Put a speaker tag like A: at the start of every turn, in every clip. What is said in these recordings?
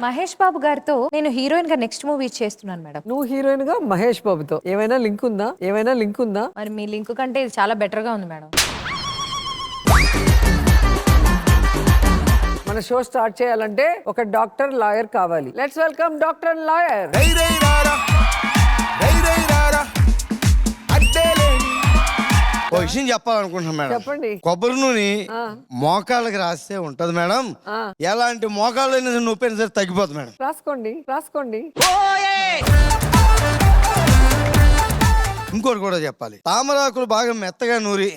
A: మహేష్ బాబు గారితో నేను హీరోయిన్ గా నెక్స్ట్ మూవీ చేస్తున్నాను మేడం.
B: నువ్వు హీరోయిన్ గా మహేష్ బాబుతో ఏమైనా లింక్ ఉందా?
A: మరి మీ లింక్ కంటే ఇది చాలా బెటర్ గా ఉంది మేడం.
B: మన షో స్టార్ట్ చేయాలంటే ఒక డాక్టర్ లాయర్ కావాలి. Let's welcome doctor lawyer.
C: ఓ విషయం చెప్పాలనుకుంటున్నాను మేడం.
B: చెప్పండి.
C: కొబ్బరి నూనె మోకాళ్ళకి రాస్తే ఉంటది మేడం. ఎలాంటి మోకాళ్ళు నొప్పి సరే తగ్గిపోతుంది మేడం.
B: రాసుకోండి.
C: ఇంకోటి కూడా చెప్పాలి. తామరాకులు బాగా మెత్తగా నూరి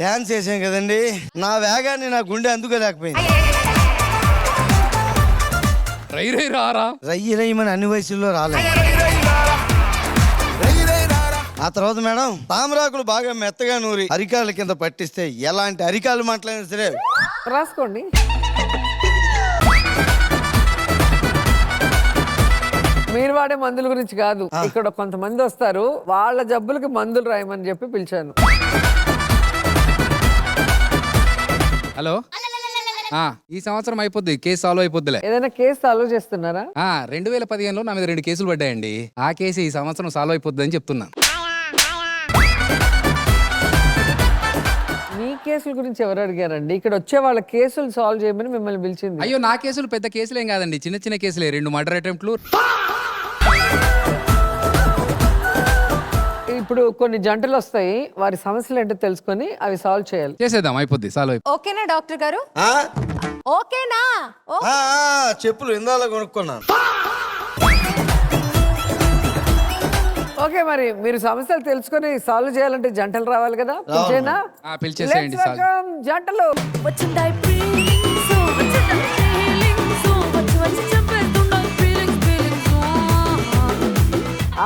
C: డాన్స్ చేసాం కదండి, నా వేగాన్ని నా గుండె అందుకోలేకపోయింది. రయ్యి రయ్యమని అన్ని వయసుల్లో రాలేదు. ఆ తర్వాత మేడం తామరాకులు బాగా మెత్తగా నూరి అరికాళ్ళ కింద పట్టిస్తే ఎలాంటి అరికాలు మాట్లాడినా సరే
B: రాసుకోండి. మీరు వాడే మందుల గురించి కాదు, ఇక్కడ కొంతమంది వస్తారు, వాళ్ళ జబ్బులకి మందులు రాయమని చెప్పి పిలిచాను.
D: హలో, ఈ సంవత్సరం అయిపోద్ది, కేసు సాల్వ్ అయిపోద్దిలే.
B: ఏదైనా కేసు సాల్వ్ చేస్తున్నారా?
D: 2015లో నా మీద 2 కేసులు పడ్డాయండి. ఆ కేసు ఈ సంవత్సరం సాల్వ్ అయిపోద్ది అని చెప్తున్నా.
B: మీ కేసుల గురించి ఎవరు అడిగారండి? ఇక్కడ వచ్చే వాళ్ళ కేసులు సాల్వ్ చేయమని మిమ్మల్ని పిలిచింది.
D: అయ్యో, నా కేసులు పెద్ద కేసులు ఏం కాదండి, చిన్న చిన్న కేసులే. 2 మర్డర్ అటెంప్ట్లు.
B: ఇప్పుడు కొన్ని జంటలు వస్తాయి, వారి సమస్యలు ఏంటో తెలుసుకొని అవి సాల్వ్ చేయాలి.
D: చేసేద్దాం, అయిపోద్ది, సాల్వ్ అయిపోద్ది.
A: ఓకేనా డాక్టర్ గారు?
C: ఆ?
A: ఓకేనా?
C: చెప్పులు ఇందాల కొనుక్కున్నాను.
B: ఓకే, మరి మీరు సమస్యలు తెలుసుకొని సాల్వ్ చేయాలంటే జంటలు రావాలి కదా. పిలిచేనా?
D: పిలిచేసేయండి.
B: Let's welcome జంటలు.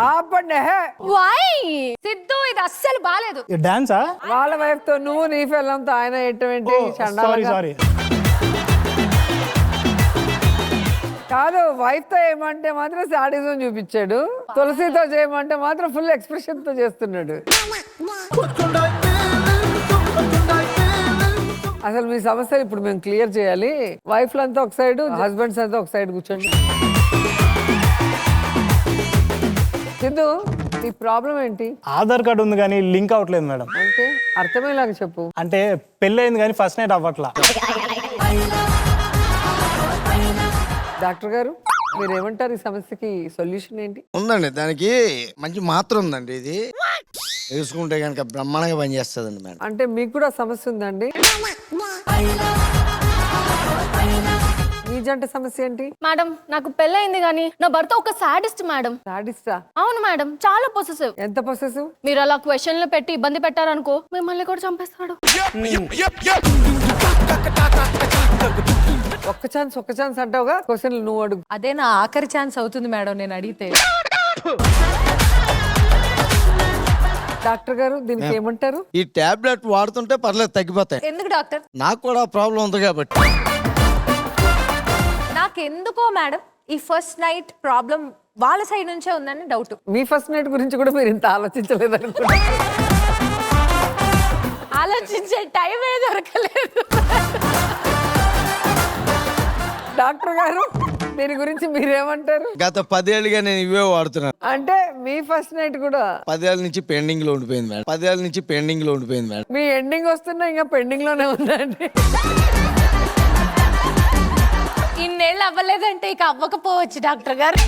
B: ఆపండి.
A: సిద్ధు, ఇది అస్సలు బాలేదు.
E: డాన్సా?
B: వాళ్ళ వైఫ్ తో నువ్వు నీ ఫెల్లంతో ఆయన ఎటువంటి
E: సారీ.
B: కాదు, వైఫ్ తో ఏమంటే మాత్రం సాడిజం చూపించాడు, తులసితో చేయమంటే మాత్రం ఫుల్ ఎక్స్ప్రెషన్ తో చేస్తున్నాడు. అసలు మీ సమస్యలు ఇప్పుడు మేము క్లియర్ చేయాలి. వైఫ్ అంతా ఒక సైడ్, హస్బెండ్స్ అంతా ఒక సైడ్ కూర్చోండి. సిద్ధు, ఈ ప్రాబ్లం ఏంటి?
E: ఆధార్ కార్డు ఉంది కానీ లింక్ అవ్వట్లేదు మేడం.
B: అంటే అర్థమయ్యేలాగా చెప్పు.
E: అంటే పెళ్ళయింది కానీ ఫస్ట్ నైట్ అవ్వట్లా.
B: డాక్టర్ గారు, మీరు ఏమంటారు? ఈ సమస్యకి సొల్యూషన్ ఏంటి?
C: ఉందండి, దానికి మంచి మాత్ర ఉందండి. ఇది వేసుకుంటే కనుక బ్రహ్మాండంగా పనిచేస్తుందండి మేడం.
B: అంటే మీకు కూడా సమస్య ఉందండి? మీ జంట సమస్య ఏంటి?
F: మేడం, నాకు పెళ్ళయింది కానీ నా భర్త ఒక సాడిస్ట్ మేడం.
B: సాడిస్టా?
F: అవును మేడం, చాలా పొసెసివ్.
B: ఎంత పొసెసివ్?
F: మీరు అలా క్వశ్చన్లు పెట్టి ఇబ్బంది పెట్టారనుకో, మిమ్మల్ని కూడా చంపేస్తాడు.
B: ఒక్క ఛాన్స్ అంటావుగా, క్వశ్చన్లు నువ్వు అడుగు.
A: అదే నా ఆఖరి ఛాన్స్ అవుతుంది మేడం నేను అడిగితే.
B: డాక్టర్ గారు, దీనికి ఏమంటారు?
C: ఈ టాబ్లెట్ వాడుతుంటే పర్లేదు, తగ్గిపోతాయి.
A: ఎందుకు డాక్టర్?
C: నాకు కూడా ప్రాబ్లం ఉంది కాబట్టి.
A: నాకెందుకో మేడం ఈ ఫస్ట్ నైట్ ప్రాబ్లం వాళ్ళ సైడ్ నుంచే ఉందని డౌట్.
B: మీ ఫస్ట్ నైట్ గురించి కూడా మీరు ఇంత ఆలోచించలేదు అనుకుంటా.
A: ఆలోచించే టైం ఏ దొరకలేదు.
B: డాక్టర్ గారు, దీని గురించి మీరేమంటారు?
C: గత 10 ఏళ్ళుగా నేను ఇవే వాడుతున్నాను.
B: అంటే మీ ఫస్ట్ నైట్ కూడా
C: 10 ఏళ్ళ నుంచి పెండింగ్ లో ఉండిపోయింది మేడం.
B: మీ ఎండింగ్ వస్తున్నా ఇంకా పెండింగ్ లోనే ఉందండి.
A: ఇన్నేళ్ళు అవ్వలేదంటే ఇక అవ్వకపోవచ్చు డాక్టర్ గారు.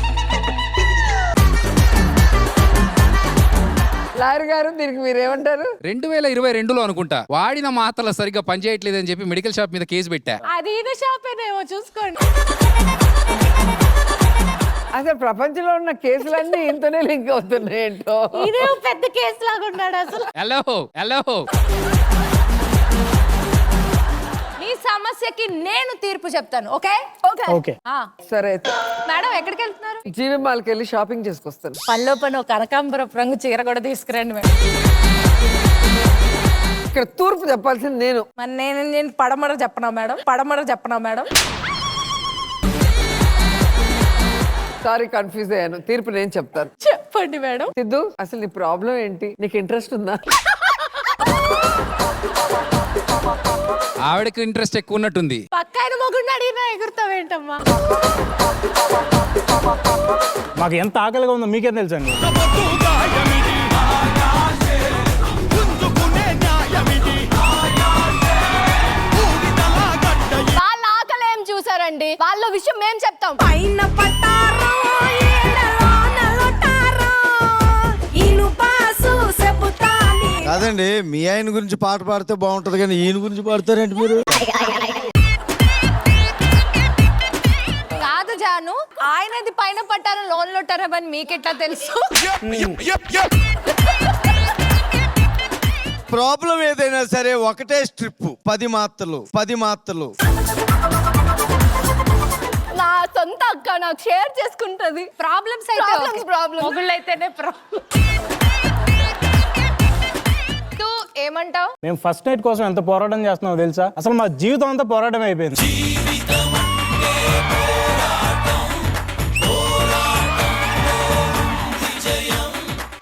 B: లాయర్ గారు, దీనికి మీరేమంటారు?
D: 2022లో అనుకుంటా వాడిన మాత్రలు సరిగ్గా పనిచేయట్లేదని చెప్పి మెడికల్ షాప్ మీద కేసు పెట్టా.
A: అది ఇదే షాపేనేమో చూసుకోండి.
B: అసలు ప్రపంచంలో ఉన్న కేసులన్నీ ఇంతనే లింక్ అవుతున్నాయి ఏంటో.
A: ఇదే పెద్ద కేసు లాగా ఉన్నాడు అసలు.
D: హలో,
A: మీ సమస్యకి నేను తీర్పు చెప్తాను. Okay
E: okay.
B: సరే,
A: మేడం ఎక్కడికి వెళ్తున్నారు?
B: జీవి మాల్కి వెళ్ళి షాపింగ్ చేసుకొస్తాను.
A: పనిలో పని ఒక కనకాంబరపు రంగు చీర కూడా తీసుకురండి మేడం.
B: ఇక్కడ తూర్పు చెప్పాల్సింది నేను.
A: మరి నేను పడమర చెప్పనా మేడం?
B: సారీ, కన్ఫ్యూజ్ అయ్యాను. తీర్పు నేను చెప్తాను.
A: చెప్పండి మేడం.
B: సిద్ధు, అసలు నీ ప్రాబ్లం ఏంటి? నీకు ఇంట్రెస్ట్ ఉందా?
D: ఆవిడకి ఇంట్రెస్ట్ ఎక్కువ ఉన్నట్టుంది.
A: పక్కన మొగుడిని అడిగినా ఎగురుతావేంటమ్మా?
E: మాకు ఎంత ఆకలిగా ఉందో మీకేం తెలుసండి.
F: వాళ్ళ ఆకలి ఏం చూసారండి, వాళ్ళ విషయం మేం చెప్తాం.
G: పైన పట్టారో ఏడలోన లొట్టారో ఇనుపాసు చెబుతాని.
C: కాదండి, మీ ఆయన గురించి పాట పాడితే బాగుంటది కానీ ఈయన గురించి పాడతారండి మీరు.
A: కాదు జాను, ఆయనది పైన పట్టారు లోన్ లొట్టారని మీకెట్లా తెలుసు?
C: ప్రాబ్లం ఏదైనా సరే ఒకటే స్ట్రిప్, 10 మాత్రలు.
F: నా సొంత అక్క నాకు షేర్ చేసుకుంటది.
A: ప్రాబ్లమ్స్ అయితే
F: ప్రాబ్లమ్స్
A: మొగుళ్ళు అయితేనే ఏమంటావు?
E: మేము ఫస్ట్ నైట్ కోసం ఎంత పోరాటం చేస్తున్నామో తెలుసా? అసలు మా జీవితం అంతా పోరాటం అయిపోయింది.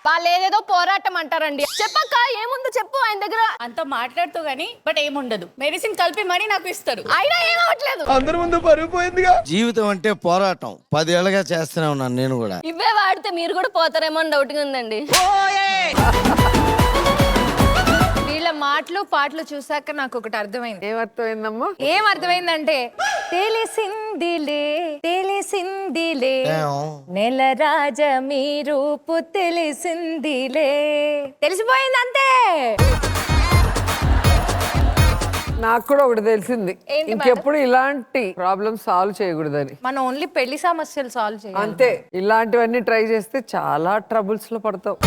F: వాళ్ళు ఏదేదో పోరాటం అంటారండి. చెప్పక్క ఏముందో చెప్పు. ఆయన దగ్గర
H: అంత మాట్లాడుతూ గానీ బట్ ఏముండదు. మెడిసిన్ కలిపి మరీ నాకు ఇస్తారు.
F: అయినా ఏమవట్లేదు.
C: అందరి ముందు పరుగు జీవితం అంటే పోరాటం. 10 ఏళ్ళగా చేస్తూనే ఉన్నాను నేను కూడా.
F: ఇవే వాడితే మీరు కూడా పోతారేమో అని డౌట్ గా ఉందండి.
A: వీళ్ళ మాటలు పాటలు చూసాక నాకు ఒకటి అర్థమైంది.
B: ఏమర్థమైందమ్మా?
A: ఏం అర్థమైందంటే తెలిసిందిలే నెల రాజ మీ రూపు తెలిసిందిలే, తెలిసిపోయింది అంతే.
B: నాకు కూడా ఒకటి తెలిసింది,
A: ఏంటి
B: ఇంకెప్పుడు ఇలాంటి ప్రాబ్లమ్ సాల్వ్ చేయకూడదని.
A: మనం ఓన్లీ పెళ్లి సమస్యలు సాల్వ్ చేయాలి
B: అంతే, ఇలాంటివన్నీ ట్రై చేస్తే చాలా ట్రబుల్స్ లో పడతావు.